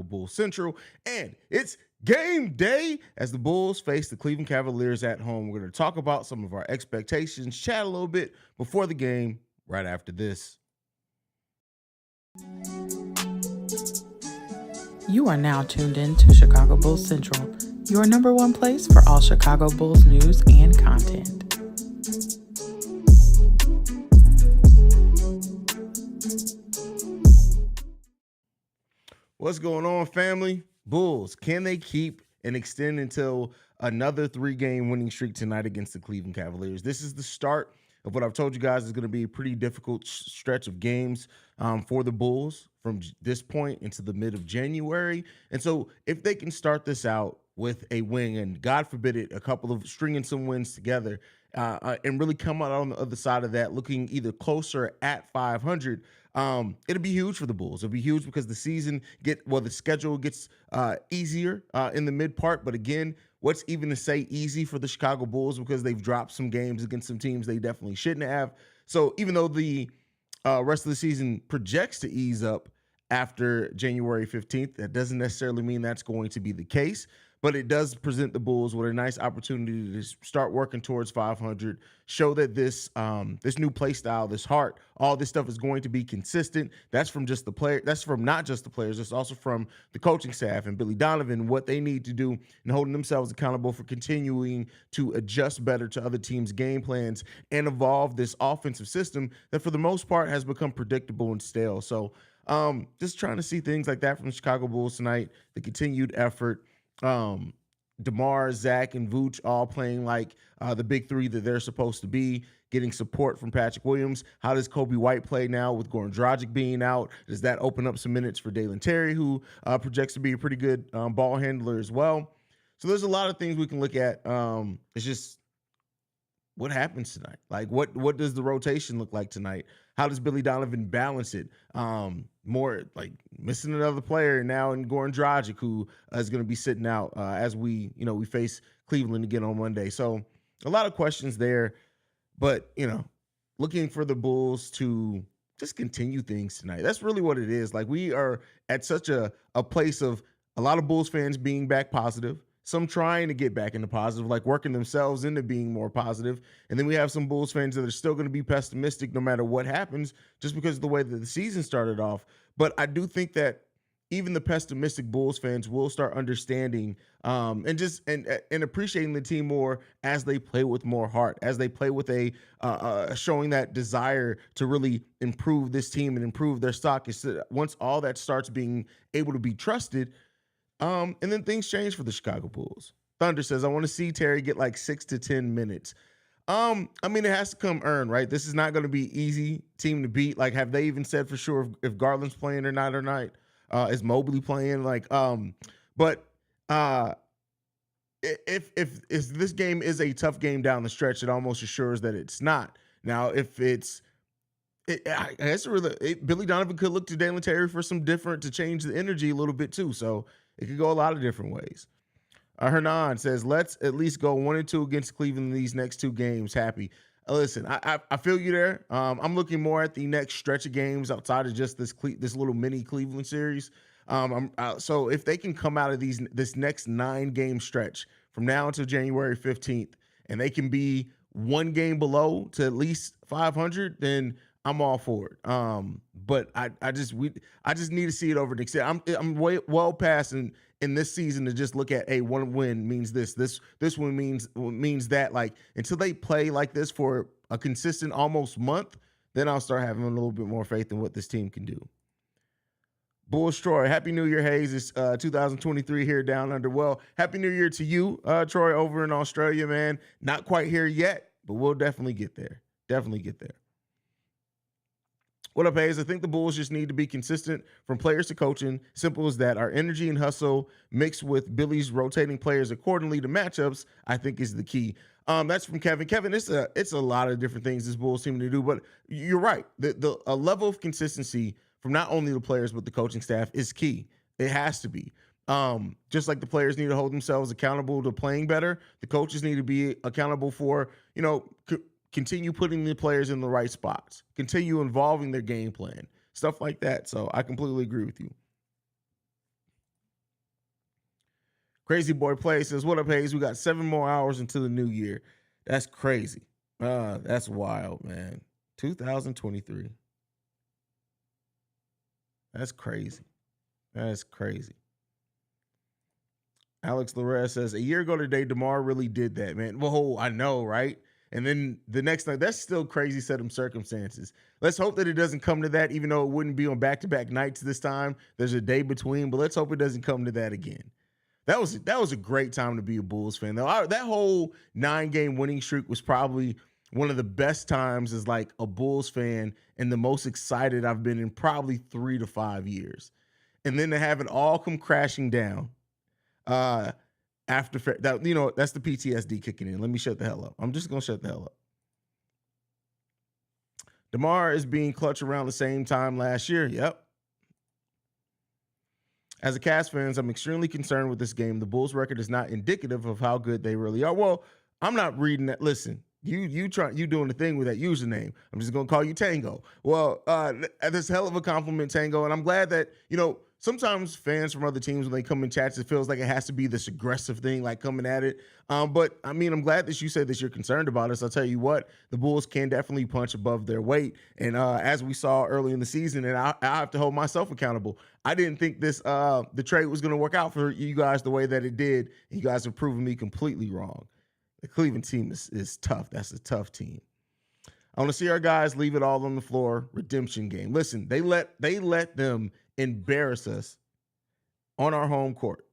Bulls Central, and it's game day as the Bulls face the Cleveland Cavaliers at home. We're going to talk about some of our expectations, chat a little bit before the game right after this. You are now tuned in to Chicago Bulls Central, your number one place for all Chicago Bulls news and content. What's going on, family? Bulls, can they keep and extend until another 3-game winning streak tonight against the Cleveland Cavaliers? This is the start of what I've told you guys is going to be a pretty difficult stretch of games for the Bulls from this point into the mid of January. And so if they can start this out with a win, and God forbid it, a couple of stringing some wins together, and really come out on the other side of that looking either closer at 500, it'll be huge for the Bulls. It'll be huge because the schedule gets easier in the mid part. But again, what's even to say easy for the Chicago Bulls, because they've dropped some games against some teams they definitely shouldn't have. So even though the rest of the season projects to ease up after January 15th, that doesn't necessarily mean that's going to be the case. But it does present the Bulls with a nice opportunity to start working towards 500, show that this new play style, this heart, all this stuff is going to be consistent. That's from just the player. That's from not just the players. It's also from the coaching staff and Billy Donovan, what they need to do and holding themselves accountable for continuing to adjust better to other teams' game plans and evolve this offensive system that for the most part has become predictable and stale. So just trying to see things like that from the Chicago Bulls tonight, the continued effort. DeMar, Zach, and Vooch all playing like the big three that they're supposed to be, getting support from Patrick Williams. How does Kobe White play now with Goran Dragic being out? Does that open up some minutes for Dalen Terry, who projects to be a pretty good ball handler as well? So there's a lot of things we can look at. It's just what happens tonight? Like, what does the rotation look like tonight? How does Billy Donovan balance it? More like missing another player now in Goran Dragic, who is going to be sitting out as we face Cleveland again on Monday. So a lot of questions there, but looking for the Bulls to just continue things tonight. That's really what it is. Like, we are at such a place of a lot of Bulls fans being back positive, some trying to get back into positive, like working themselves into being more positive. And then we have some Bulls fans that are still going to be pessimistic no matter what happens, just because of the way that the season started off. But I do think that even the pessimistic Bulls fans will start understanding and appreciating the team more as they play with more heart, as they play with showing that desire to really improve this team and improve their stock. Once all that starts being able to be trusted, and then things change for the Chicago Bulls. Thunder says, I want to see Terry get like 6 to 10 minutes. I mean, it has to come earned, right? This is not going to be easy team to beat. Like, have they even said for sure if Garland's playing or not? Is Mobley playing? But if this game is a tough game down the stretch, it almost assures that it's not. Now, if I guess Billy Donovan could look to Dalen Terry for to change the energy a little bit too. So it could go a lot of different ways. Hernan says, let's at least go 1-2 against Cleveland in these next 2 games. Happy. Listen, I feel you there. I'm looking more at the next stretch of games outside of just this little mini Cleveland series. So if they can come out of this next 9-game stretch from now until January 15th, and they can be 1 game below to at least 500, then I'm all for it. But I just need to see it over an extent. I'm way well past in this season to just look at one win means this one means that. Like, until they play like this for a consistent almost month, then I'll start having a little bit more faith in what this team can do. Bulls Troy, Happy New Year, Haize. It's 2023 here down under. Well, Happy New Year to you, Troy, over in Australia, man. Not quite here yet, but we'll definitely get there. Definitely get there. What up, Haize? I think the Bulls just need to be consistent from players to coaching. Simple as that. Our energy and hustle mixed with Billy's rotating players accordingly to matchups, I think, is the key. That's from Kevin. Kevin, it's a lot of different things this Bulls team to do, but you're right. A level of consistency from not only the players but the coaching staff is key. It has to be. Just like the players need to hold themselves accountable to playing better, the coaches need to be accountable for, continue putting the players in the right spots, continue involving their game plan, stuff like that. So I completely agree with you. Crazy Boy Play says, what up, Haize? We got 7 more hours until the new year. That's crazy. That's wild, man. 2023. That's crazy. That's crazy. Alex Larez says, a year ago today, DeMar really did that, man. Whoa, I know, right? And then the next night, that's still crazy set of circumstances. Let's hope that it doesn't come to that, even though it wouldn't be on back-to-back nights this time. There's a day between, but let's hope it doesn't come to that again. That was a great time to be a Bulls fan, though. That whole 9-game winning streak was probably one of the best times as like a Bulls fan and the most excited I've been in probably 3 to 5 years. And then to have it all come crashing down after that, that's the PTSD kicking in. Let me shut the hell up. I'm just gonna shut the hell up. DeMar is being clutch around the same time last year. Yep. As a Cavs fans, I'm extremely concerned with this game. The Bulls record is not indicative of how good they really are. Well, I'm not reading that. Listen, you doing the thing with that username. I'm just gonna call you Tango. Well, that's a hell of a compliment, Tango, and I'm glad that sometimes fans from other teams, when they come in chats, it feels like it has to be this aggressive thing, like coming at it. But I mean, I'm glad that you said that you're concerned about us. I'll tell you what, the Bulls can definitely punch above their weight. And as we saw early in the season, and I have to hold myself accountable, I didn't think the trade was going to work out for you guys the way that it did. You guys have proven me completely wrong. The Cleveland team is tough. That's a tough team. I want to see our guys leave it all on the floor. Redemption game. Listen, they let them embarrass us on our home court.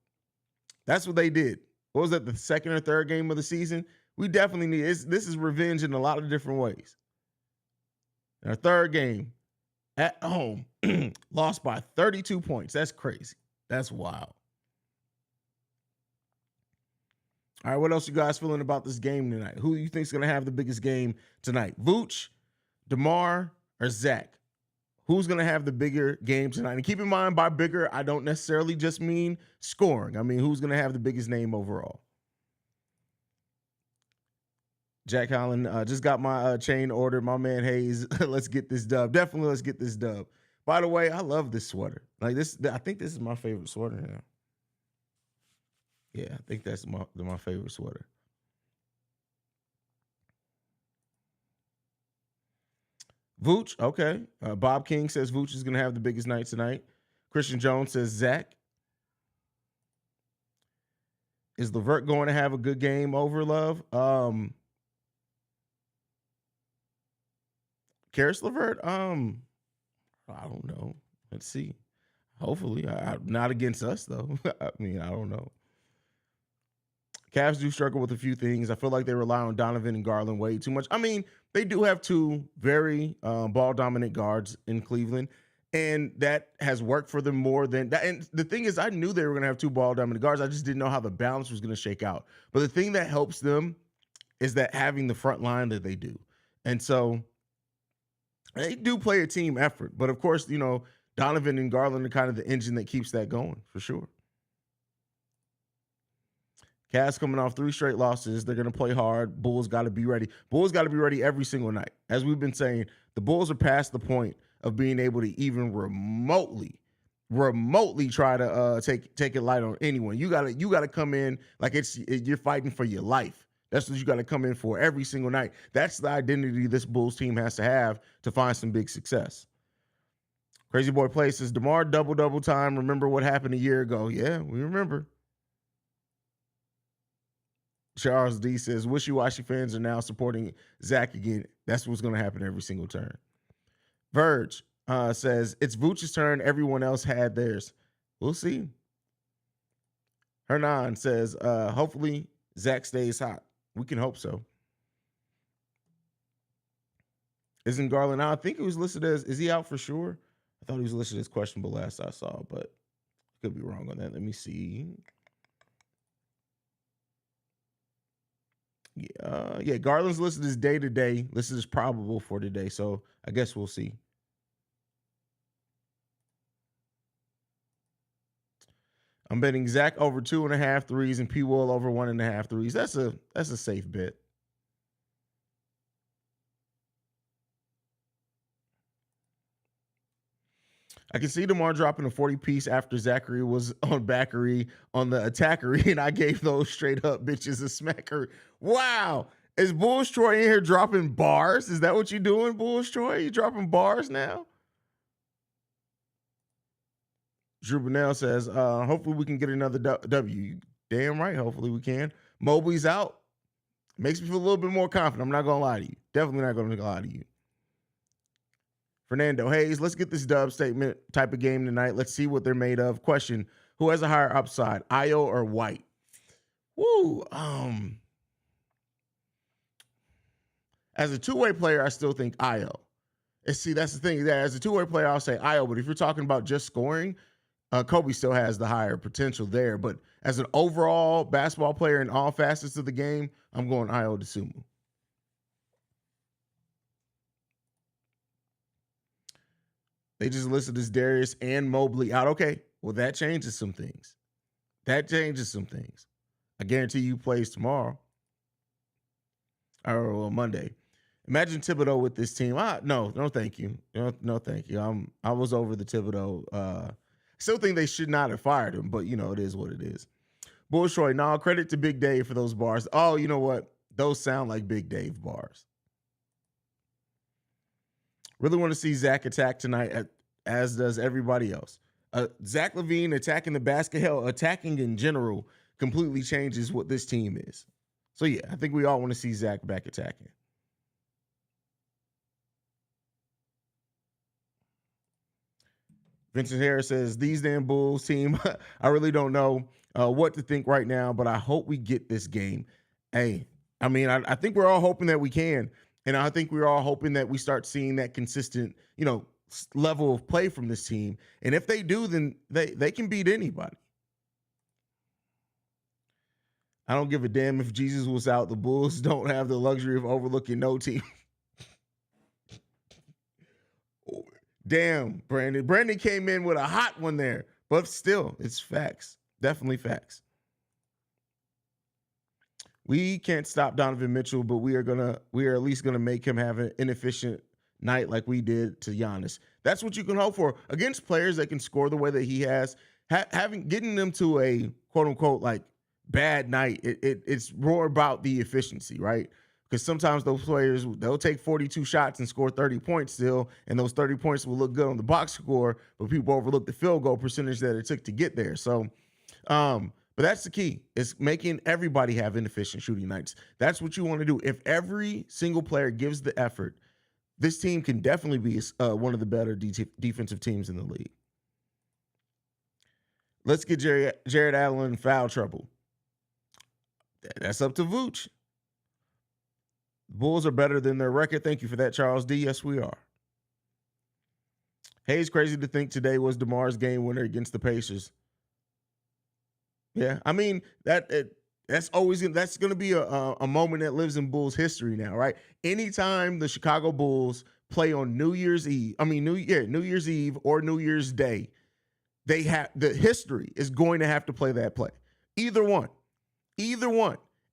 That's what they did. What was that, the second or third game of the season? We definitely need this is revenge in a lot of different ways. Our third game at home, lost by 32 points. That's crazy. That's wild. All right, what else you guys feeling about this game tonight? Who do you think is going to have the biggest game tonight? Vooch, DeMar, or Zach? Who's going to have the bigger game tonight? And keep in mind, by bigger, I don't necessarily just mean scoring. I mean, who's going to have the biggest name overall? Jack Holland, just got my chain ordered. My man Haize, let's get this dub. Definitely let's get this dub. By the way, I love this sweater. Like this, I think this is my favorite sweater now. Yeah, I think that's my favorite sweater. Vooch, okay. Bob King says Vooch is going to have the biggest night tonight. Christian Jones says Zach. Is LeVert going to have a good game over Love? Karis LeVert? I don't know. Let's see. Hopefully. Not against us, though. I mean, I don't know. Cavs do struggle with a few things. I feel like they rely on Donovan and Garland way too much. I mean, they do have two very ball-dominant guards in Cleveland, and that has worked for them more than that. And the thing is, I knew they were going to have two ball-dominant guards. I just didn't know how the balance was going to shake out. But the thing that helps them is that having the front line that they do. And so they do play a team effort. But, of course, Donovan and Garland are kind of the engine that keeps that going, for sure. Cavs coming off 3 straight losses. They're going to play hard. Bulls got to be ready. Bulls got to be ready every single night. As we've been saying, the Bulls are past the point of being able to even remotely try to take it light on anyone. You gotta come in like you're fighting for your life. That's what you got to come in for every single night. That's the identity this Bulls team has to have to find some big success. Crazy Boy Play says, DeMar double time. Remember what happened a year ago? Yeah, we remember. Charles D says, wishy-washy fans are now supporting Zach again. That's what's going to happen every single turn. Verge says, it's Vooch's turn. Everyone else had theirs. We'll see. Hernan says, hopefully Zach stays hot. We can hope so. Isn't Garland out? I think it was listed as, is he out for sure? I thought he was listed as questionable last I saw, but I could be wrong on that. Let me see. Yeah, Garland's listed as day-to-day. Listed as probable for today, so I guess we'll see. I'm betting Zach over 2.5 threes and P. Will over 1.5 threes. That's a safe bet. I can see DeMar dropping a 40 piece after Zachary was on Backery on the attackery, and I gave those straight up bitches a smacker. Wow. Is Bulls Troy in here dropping bars? Is that what you doing, Bulls Troy? You dropping bars now? Drew Burnell says, hopefully we can get another W. Damn right, hopefully we can. Mobley's out. Makes me feel a little bit more confident. I'm not going to lie to you. Definitely not going to lie to you. Fernando Haize, let's get this dub statement type of game tonight. Let's see what they're made of. Question, who has a higher upside, Io or White? Woo. As a two-way player, I still think Io. And see, that's the thing. That as a two-way player, I'll say Io. But if you're talking about just scoring, Kobe still has the higher potential there. But as an overall basketball player in all facets of the game, I'm going Io DeSumo. They just listed as Darius and Mobley out. Okay, well, that changes some things. I guarantee you plays tomorrow or Monday. Imagine Thibodeau with this team. No, thank you. No, thank you. I was over the Thibodeau. Still think they should not have fired him, but it is what it is. Bulls Troy, no, credit to Big Dave for those bars. Oh, you know what? Those sound like Big Dave bars. Really want to see Zach attack tonight, as does everybody else. Zach LaVine attacking the basket, hell, attacking in general completely changes what this team is. So, yeah, I think we all want to see Zach back attacking. Vincent Harris says, these damn Bulls team, I really don't know what to think right now, but I hope we get this game. Hey, I mean, I think we're all hoping that we can. And I think we're all hoping that we start seeing that consistent, level of play from this team. And if they do, then they can beat anybody. I don't give a damn if Jesus was out. The Bulls don't have the luxury of overlooking no team. Damn, Brandon. Brandon came in with a hot one there. But still, it's facts. Definitely facts. We can't stop Donovan Mitchell, but we are at least gonna make him have an inefficient night like we did to Giannis. That's what you can hope for against players that can score the way that he has. Getting them to a quote unquote like bad night. It's more about the efficiency, right? Because sometimes those players, they'll take 42 shots and score 30 points still, and those 30 points will look good on the box score, but people overlook the field goal percentage that it took to get there. So, but that's the key. It's making everybody have inefficient shooting nights. That's what you want to do. If every single player gives the effort, this team can definitely be one of the better defensive teams in the league. Let's get Jared Allen in foul trouble. That's up to Vooch. Bulls are better than their record. Thank you for that, Charles D. Yes, we are. Haize, crazy to think today was DeMar's game winner against the Pacers. Yeah, I mean that's going to be a moment that lives in Bulls history now, right? Anytime the Chicago Bulls play on New Year's Eve or New Year's Day, the history is going to have to play that play. Either one.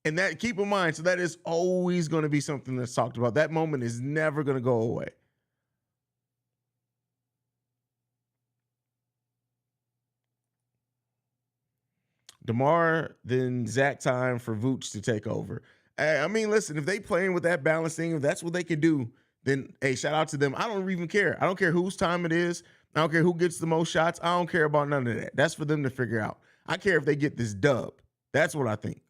And that, keep in mind, so that is always going to be something that's talked about. That moment is never going to go away. DeMar, then Zach time for Vooch to take over. I mean, listen, if they playing with that balancing, if that's what they can do, then, hey, shout out to them. I don't even care. I don't care whose time it is. I don't care who gets the most shots. I don't care about none of that. That's for them to figure out. I care if they get this dub. That's what I think.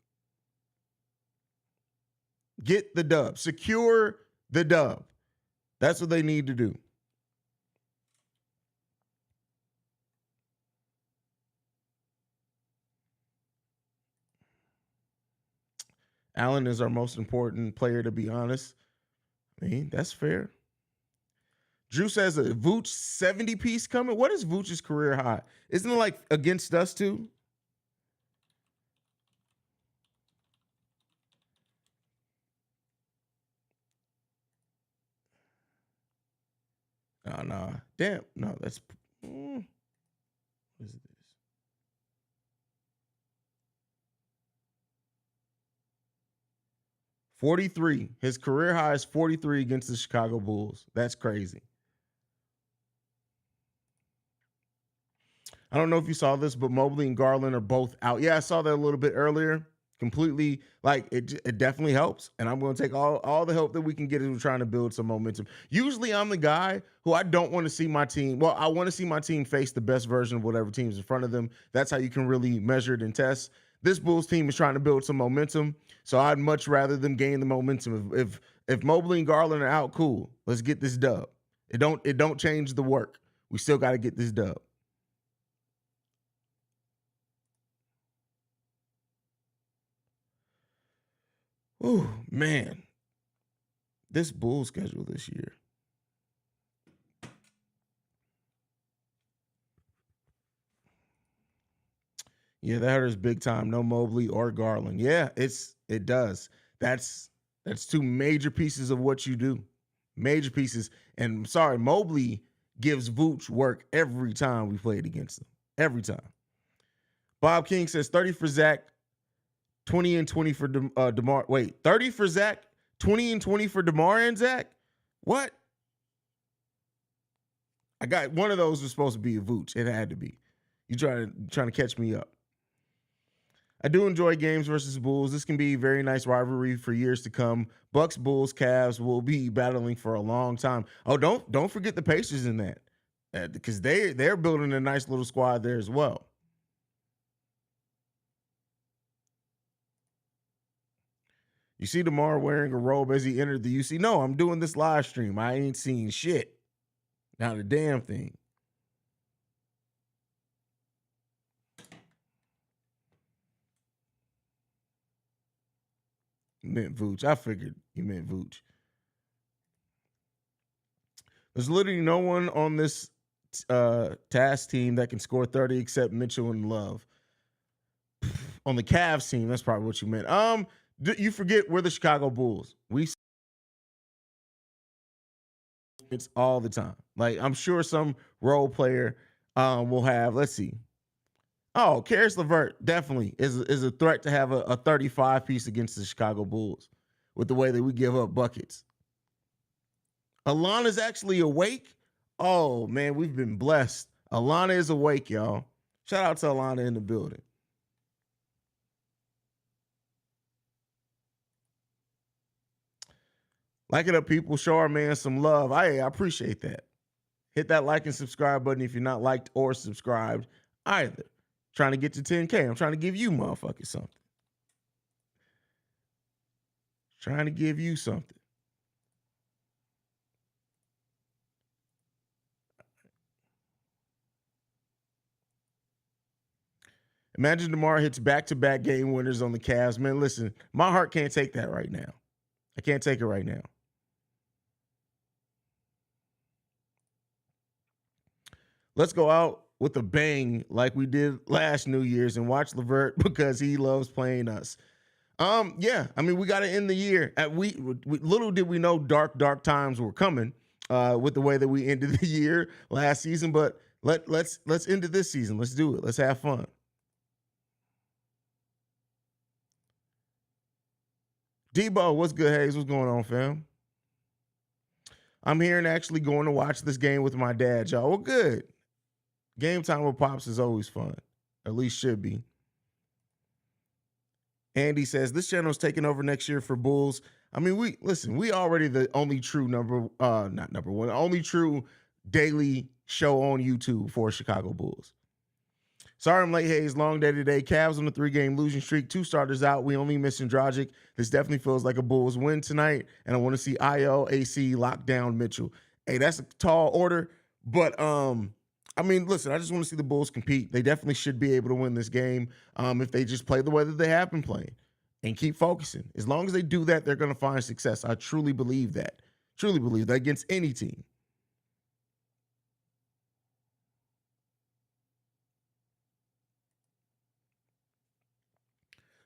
Get the dub. Secure the dub. That's what they need to do. Allen is our most important player, to be honest. I mean, that's fair. Drew says a Vooch 70 piece coming. What is Vooch's career high? Isn't it like against us too? Oh, no. Damn. No, that's. What is this? $43. His career high is 43 against the Chicago Bulls. That's crazy. I don't know if you saw this, but Mobley and Garland are both out. Yeah, I saw that a little bit earlier. Completely, like it definitely helps. And I'm going to take all the help that we can get as we're trying to build some momentum. Usually I'm the guy who I don't want to see my team. Well, I want to see my team face the best version of whatever team's in front of them. That's how you can really measure it and test. This Bulls team is trying to build some momentum. So I'd much rather them gain the momentum. If Mobley and Garland are out, cool. Let's get this dub. It don't change the work. We still got to get this dub. Oh, man. This Bull schedule this year. Yeah, that hurts big time. No Mobley or Garland. Yeah, it does. That's two major pieces of what you do. Major pieces. And I'm sorry, Mobley gives Vooch work every time we played against them. Every time. Bob King says 30 for Zach, 20 and 20 for DeMar. Wait, 30 for Zach, 20 and 20 for DeMar and Zach? What? I got one of those was supposed to be a Vooch. It had to be. You trying to catch me up. I do enjoy games versus Bulls. This can be a very nice rivalry for years to come. Bucks, Bulls, Cavs will be battling for a long time. Oh, don't forget the Pacers in that, because they're building a nice little squad there as well. You see DeMar wearing a robe as he entered the UC. No, I'm doing this live stream. I ain't seen shit. Not a damn thing. You meant Vooch. I figured you meant Vooch. There's literally no one on this task team that can score 30 except Mitchell and Love. On the Cavs team, that's probably what you meant. You forget we're the Chicago Bulls. It's all the time. Like, I'm sure some role player will have, let's see. Oh, Karis LeVert definitely is a threat to have a 35 piece against the Chicago Bulls with the way that we give up buckets. Alana's actually awake. Oh, man, we've been blessed. Alana is awake, y'all. Shout out to Alana in the building. Like it up, people. Show our man some love. I appreciate that. Hit that like and subscribe button if you're not liked or subscribed either. Trying to get to 10K. I'm trying to give you motherfuckers something. Trying to give you something. Imagine DeMar hits back-to-back game winners on the Cavs. Man, listen, my heart can't take that right now. I can't take it right now. Let's go out with a bang like we did last New Year's and watch LeVert because he loves playing us. Yeah, I mean, we got to end the year. We little did we know dark times were coming with the way that we ended the year last season, but let's end it this season. Let's do it. Let's have fun. Debo, what's good, Haize? What's going on, fam? I'm here and actually going to watch this game with my dad, y'all. Well, good. Game time with Pops is always fun. At least should be. Andy says, this channel is taking over next year for Bulls. I mean, we already the only true not number one, only true daily show on YouTube for Chicago Bulls. Sorry I'm late, Haize. Long day today. Cavs on the 3-game losing streak. 2 starters out. We only missing Dragic. This definitely feels like a Bulls win tonight. And I want to see IO, lock down Mitchell. Hey, that's a tall order. But I mean, listen, I just want to see the Bulls compete. They definitely should be able to win this game if they just play the way that they have been playing and keep focusing. As long as they do that, they're going to find success. I truly believe that. Truly believe that against any team.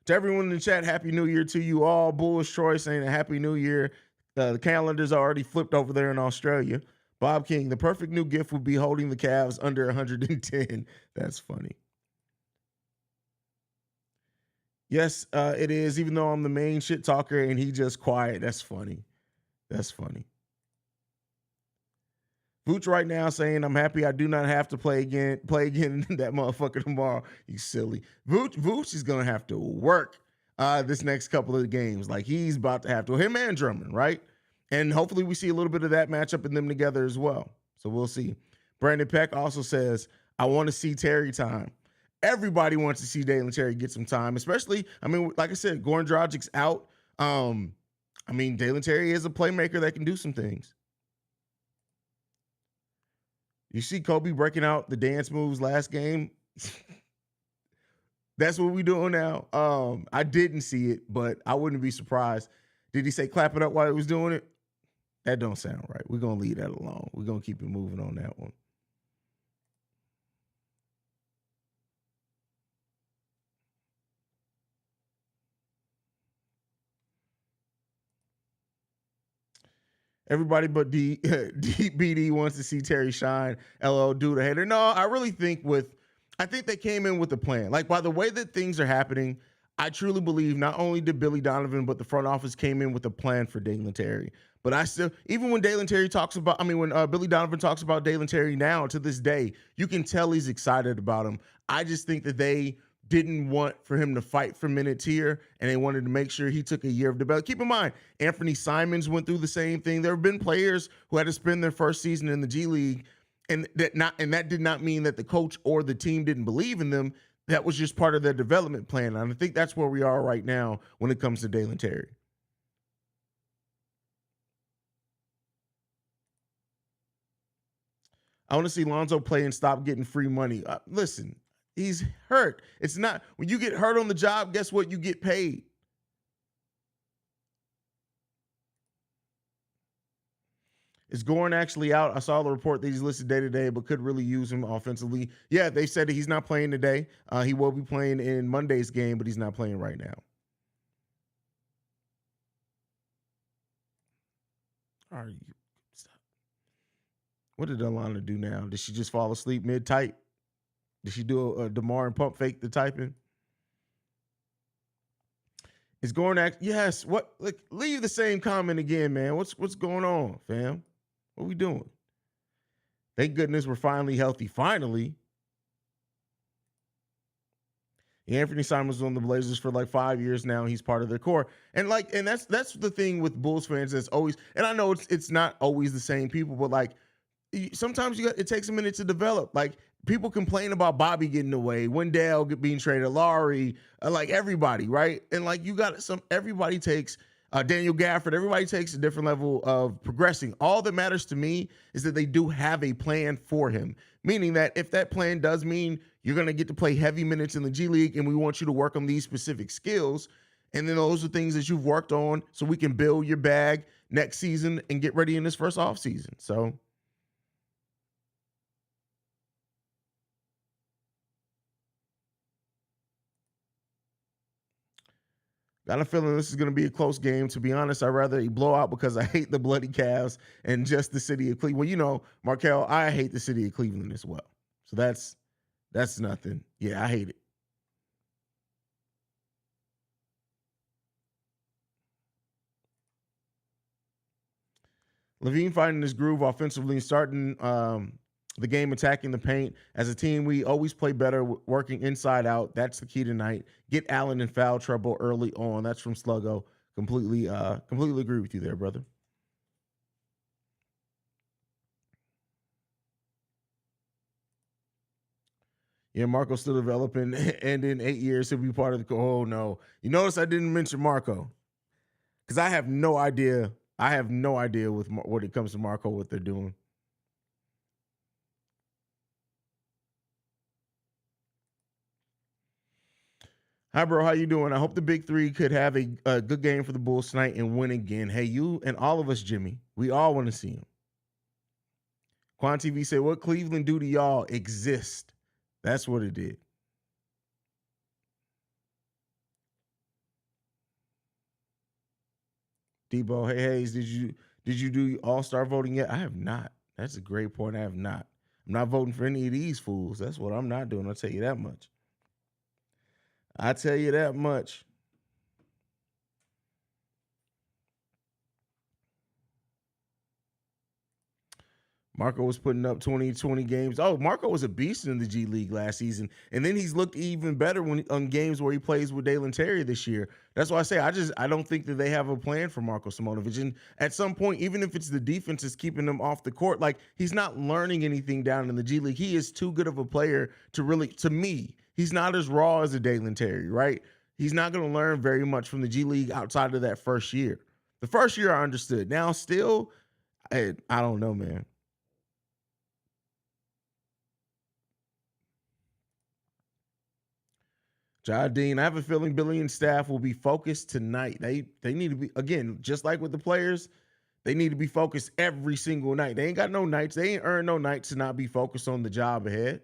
To everyone in the chat, Happy New Year to you all. Bulls Troy saying a Happy New Year. The calendar's already flipped over there in Australia. Bob King, the perfect new gift would be holding the Cavs under 110. That's funny. Yes, it is, even though I'm the main shit talker and he just quiet. That's funny. That's funny. Vooch right now saying, I'm happy I do not have to play again that motherfucker tomorrow. You silly. Vooch is going to have to work this next couple of games. Like, he's about to have to. Him and Drummond, right? And hopefully we see a little bit of that matchup in them together as well. So we'll see. Brandon Peck also says, I want to see Terry time. Everybody wants to see Dalen Terry get some time, especially, I mean, like I said, Goran Dragic's out. I mean, Dalen Terry is a playmaker that can do some things. You see Kobe breaking out the dance moves last game. That's what we doing now. I didn't see it, but I wouldn't be surprised. Did he say clap it up while he was doing it? That don't sound right. We're going to leave that alone. We're going to keep it moving on that one. Everybody but BD wants to see Terry shine. LL do the hater. No, I really think I think they came in with a plan. Like, by the way that things are happening, I truly believe not only did Billy Donovan, but the front office came in with a plan for Dalen Terry. But I still, even when Dalen Terry talks about, I mean, when Billy Donovan talks about Dalen Terry now to this day, you can tell he's excited about him. I just think that they didn't want for him to fight for minutes here, and they wanted to make sure he took a year of development. Keep in mind, Anthony Simons went through the same thing. There have been players who had to spend their first season in the G League, and that did not mean that the coach or the team didn't believe in them. That was just part of their development plan. And I think that's where we are right now when it comes to Dalen Terry. I want to see Lonzo play and stop getting free money. Listen, he's hurt. It's not, when you get hurt on the job, guess what? You get paid. Is Goran actually out? I saw the report that he's listed day to day, but could really use him offensively. Yeah, they said that he's not playing today. He will be playing in Monday's game, but he's not playing right now. Are you? Stop. What did Alana do now? Did she just fall asleep mid-type? Did she do a DeMar and pump fake the typing? Is Goran yes? What? Like, leave the same comment again, man. What's going on, fam? What we doing? Thank goodness we're finally healthy. Finally. Anthony Simons was on the Blazers for like 5 years now. He's part of their core. And that's the thing with Bulls fans that's always, and I know it's not always the same people, but like sometimes it takes a minute to develop. Like, people complain about Bobby getting away, Wendell being traded, Laurie, like everybody, right? And like everybody takes Daniel Gafford, everybody takes a different level of progressing. All that matters to me is that they do have a plan for him, meaning that if that plan does mean you're going to get to play heavy minutes in the G League and we want you to work on these specific skills, and then those are things that you've worked on so we can build your bag next season and get ready in this first offseason. So got a feeling this is going to be a close game. To be honest, I'd rather a blowout because I hate the bloody Cavs and just the city of Cleveland. Well, you know, Markel, I hate the city of Cleveland as well. So that's nothing. Yeah, I hate it. Levine finding his groove offensively and starting the game attacking the paint. As a team, we always play better working inside out. That's the key tonight. Get Allen in foul trouble early on. That's from Sluggo. Completely agree with you there, brother. Yeah, Marco's still developing, and in 8 years he'll be part of the. Oh no! You notice I didn't mention Marco because I have no idea. I have no idea when it comes to Marco what they're doing. Hi, bro. How you doing? I hope the big three could have a good game for the Bulls tonight and win again. Hey, you and all of us, Jimmy. We all want to see him. Quan TV said, what Cleveland do to y'all exist. That's what it did. Debo, hey, Haize, did you do all-star voting yet? I have not. That's a great point. I have not. I'm not voting for any of these fools. That's what I'm not doing. I'll tell you that much. I tell you that much. Marco was putting up 20 games. Oh, Marco was a beast in the G League last season. And then he's looked even better when on games where he plays with Dalen Terry this year. That's why I say I don't think that they have a plan for Marko Simonovic. And at some point, even if it's the defense is keeping him off the court, like he's not learning anything down in the G League. He is too good of a player to me, he's not as raw as a Dalen Terry, right? He's not going to learn very much from the G League outside of that first year. The first year I understood. Now still, I don't know, man. Dean, I have a feeling Billy and staff will be focused tonight. They need to be, again, just like with the players, they need to be focused every single night. They ain't got no nights. They ain't earned no nights to not be focused on the job ahead.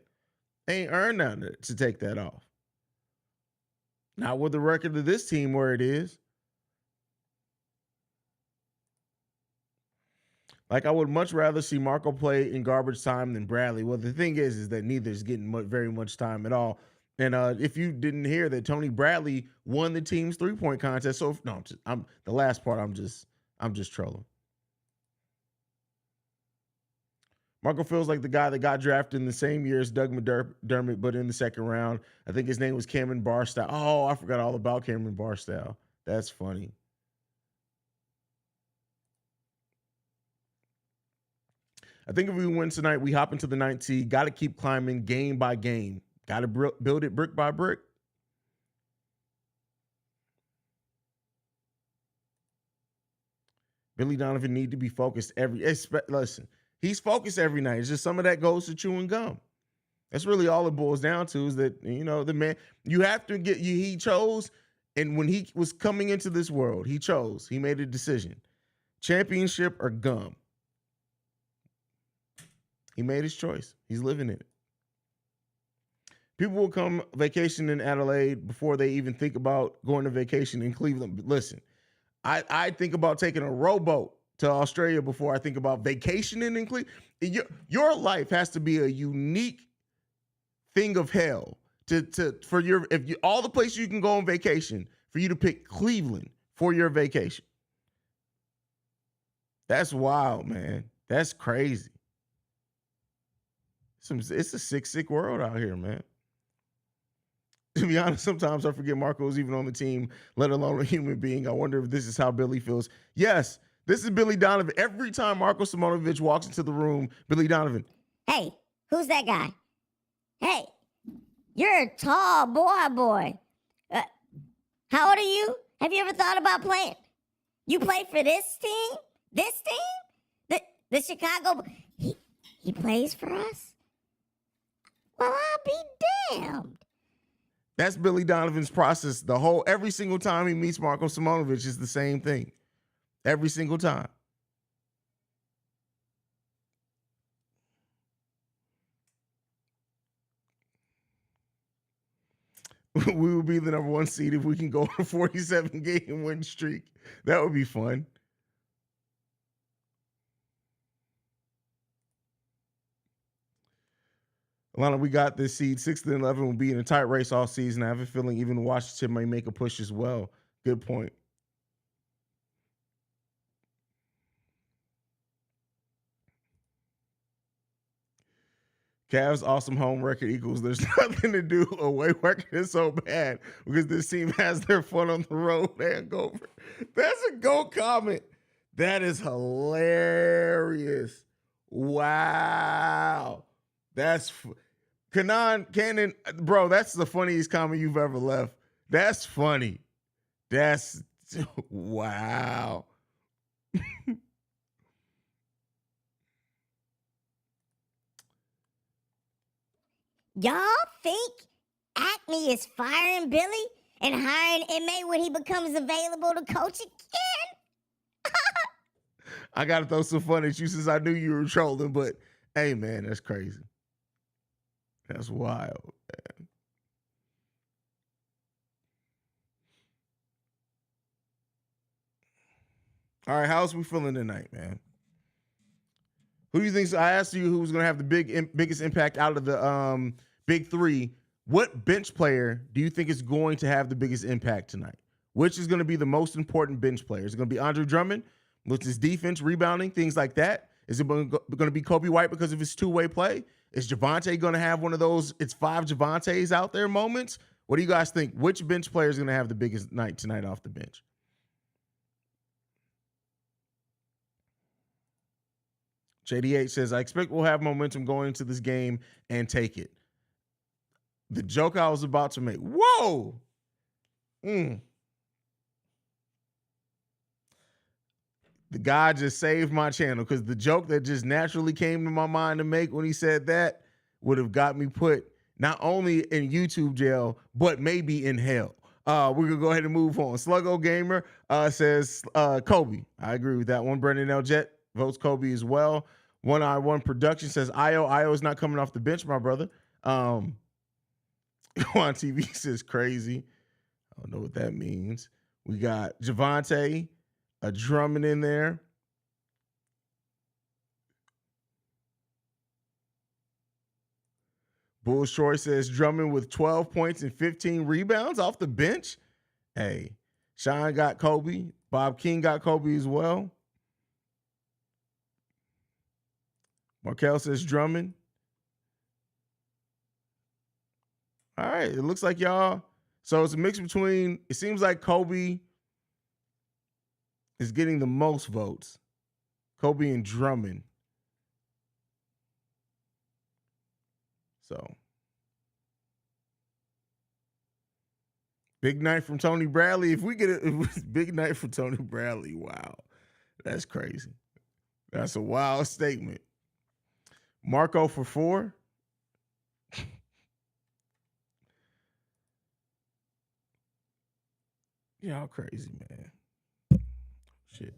They ain't earned nothing to take that off. Not with the record of this team where it is. Like, I would much rather see Marco play in garbage time than Bradley. Well, the thing is that neither is getting very much time at all. And if you didn't hear that, Tony Bradley won the team's 3-point contest. So no, I'm the last part. I'm just trolling. Marco feels like the guy that got drafted in the same year as Doug McDermott, but in the second round. I think his name was Cameron Barstow. Oh, I forgot all about Cameron Barstow. That's funny. I think if we win tonight, we hop into the 9th seed. Got to keep climbing game by game. Got to build it brick by brick. Billy Donovan need to be focused listen, he's focused every night. It's just some of that goes to chewing gum. That's really all it boils down to is that, the man, you have to he chose, and when he was coming into this world, he made a decision. Championship or gum. He made his choice. He's living in it. People will come vacation in Adelaide before they even think about going to vacation in Cleveland. Listen, I think about taking a rowboat to Australia before I think about vacationing in Cleveland. Your life has to be a unique thing of hell all the places you can go on vacation for you to pick Cleveland for your vacation. That's wild, man. That's crazy. It's a sick world out here, man. To be honest, sometimes I forget Marco's even on the team, let alone a human being. I wonder if this is how Billy feels. Yes, this is Billy Donovan. Every time Marko Simonovic walks into the room, Billy Donovan. Hey, who's that guy? Hey, you're a tall boy. How old are you? Have you ever thought about playing? You play for this team? This team? The Chicago... He plays for us? Well, I'll be damned. That's Billy Donovan's process. Every single time he meets Marko Simonovic is the same thing. Every single time. We will be the number 1 seed if we can go on a 47-game win streak. That would be fun. Alana, we got this seed. 6th and 11 will be in a tight race all season. I have a feeling even Washington may make a push as well. Good point. Cavs' awesome home record equals there's nothing to do. Away record is so bad because this team has their fun on the road. Man, go for it. That's a GOAT comment. That is hilarious. Wow. That's Cannon, bro, that's the funniest comment you've ever left. That's funny. That's wow. Y'all think Acme is firing Billy and hiring Inmate when he becomes available to coach again? I got to throw some fun at you since I knew you were trolling, but hey, man, that's crazy. That's wild, man. All right, how's we feeling tonight, man? Who do you think? I asked you who's going to have the biggest impact out of the big three. What bench player do you think is going to have the biggest impact tonight? Which is going to be the most important bench player? Is it going to be Andre Drummond with his defense, rebounding, things like that? Is it going to be Kobe White because of his two-way play? Is Javonte going to have one of those it's 5 Javantes out there moments? What do you guys think? Which bench player is going to have the biggest night tonight off the bench? JD8 says, I expect we'll have momentum going into this game and take it. The joke I was about to make. Whoa! The guy just saved my channel because the joke that just naturally came to my mind to make when he said that would have got me put not only in YouTube jail, but maybe in hell. We're going to go ahead and move on. Sluggo Gamer says Kobe. I agree with that one. Brendan L. Jet votes Kobe as well. 1i1 Production says Io is not coming off the bench, my brother. On TV says crazy. I don't know what that means. We got Javonte, a Drummond in there. Bull Short says Drummond with 12 points and 15 rebounds off the bench. Hey, Sean got Kobe. Bob King got Kobe as well. Markel says Drummond. All right, it looks like y'all. So it's a mix between, it seems like Kobe is getting the most votes. Kobe and Drummond. So big night from Tony Bradley. If we get it, big night for Tony Bradley. Wow. That's crazy. That's a wild statement. Marco for 4. Y'all crazy, man. Shit.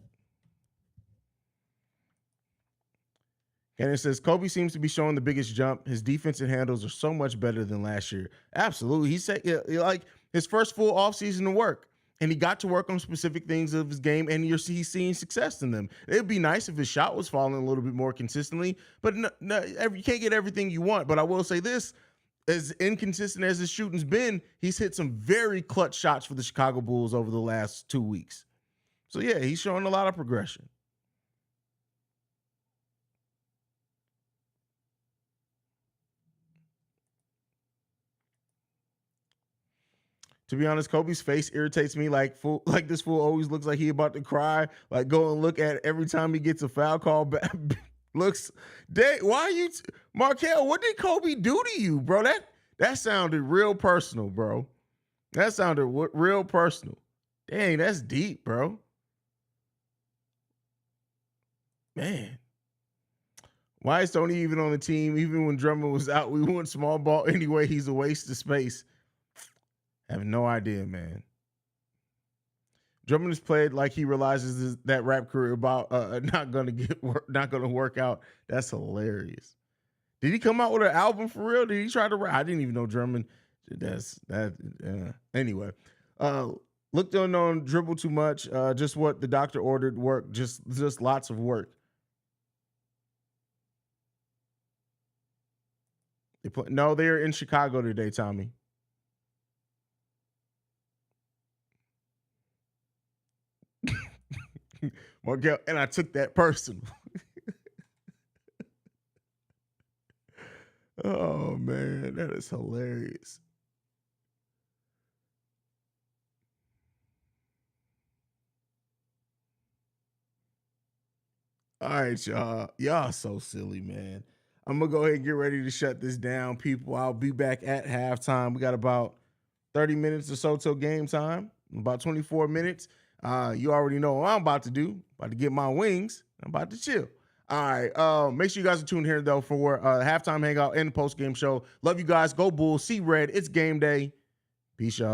And it says Kobe seems to be showing the biggest jump. His defensive handles are so much better than last year. Absolutely. He said like his first full offseason to work. And he got to work on specific things of his game, and he's seeing success in them. It'd be nice if his shot was falling a little bit more consistently, but you can't get everything you want. But I will say this, as inconsistent as his shooting's been, he's hit some very clutch shots for the Chicago Bulls over the last 2 weeks. So, yeah, he's showing a lot of progression. To be honest, Kobe's face irritates me like this fool always looks like he about to cry. Like, go and look at it every time he gets a foul call back. Looks, why are you, Markel, what did Kobe do to you, bro? That sounded real personal, bro. That sounded real personal. Dang, that's deep, bro. Man. Why is Tony even on the team? Even when Drummond was out, we went small ball anyway. He's a waste of space. I have no idea, man. Drummond has played like he realizes that rap career about not gonna work out. That's hilarious. Did he come out with an album for real? Did he try to rap? I didn't even know Drummond. Anyway, looked unknown, dribble too much. Just what the doctor ordered. Work. Just lots of work. They're in Chicago today, Tommy. Markel, and I took that personal. Oh, man, that is hilarious. All right, y'all. Y'all so silly, man. I'm going to go ahead and get ready to shut this down, people. I'll be back at halftime. We got about 30 minutes or so till game time, about 24 minutes. You already know what I'm about to do. About to get my wings. I'm about to chill. All right. Make sure you guys are tuned here, though, for halftime hangout and the post-game show. Love you guys. Go Bulls. See red. It's game day. Peace, y'all.